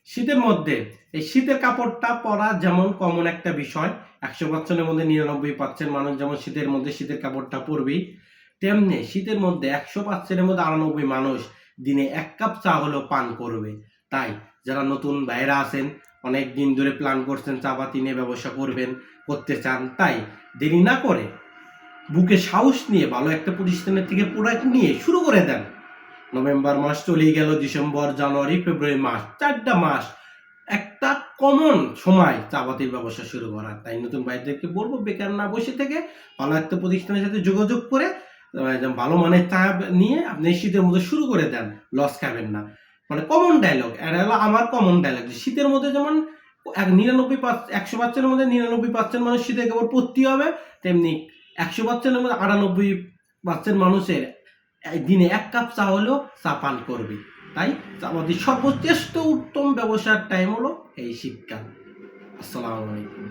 শীতের মধ্যে এই শীতের কাপড়টা পরা যেমন কমন একটা বিষয়, 100% মধ্যে 99% মানুষ যেমন শীতের মধ্যে শীতের কাপড়টা পরবেই, তেমনি শীতের মধ্যে 100% মধ্যে 98 মানুষ দিনে 1 কাপ চা হলেও পান করবে। তাই যারা নতুন ভাইরা আছেন, অনেক দিন ধরে প্ল্যান করছেন চা পাতি নিয়ে ব্যবসা করতে চান, তাই দেরি না করে বুকে সাহস নিয়ে ভালো একটা প্রতিষ্ঠানের থেকে প্রোডাক্ট নিয়ে শুরু করে দেন। নভেম্বর মাস চলেই গেল, ডিসেম্বর, জানুয়ারি, ফেব্রুয়ারি মাস, 4টা মাস একটা কমন সময় চা পাতির ব্যবসা শুরু করার। তাই নতুন ভাইদেরকে বলবো বেকার না বসে থেকে ভালো একটা প্রতিষ্ঠানের সাথে যোগাযোগ করে ভালো মানের চা নিয়ে আপনি শীতের মধ্যে শুরু করে দেন, লস খাবেন না। মানে কমন ডায়লগ, এটা হলো আমার কমন ডায়লগ, যে শীতের মধ্যে যেমন 100% মধ্যে 99% মানুষ শীতের কাপড় পরতে হবে, তেমনি 100% মধ্যে 98% মানুষের দিনে 1 কাপ চা হলেও চা পান করবে। তাই আমাদের সর্বশ্রেষ্ঠ উত্তম ব্যবসার টাইম হলো এই শীতকাল। আসসালামু আলাইকুম।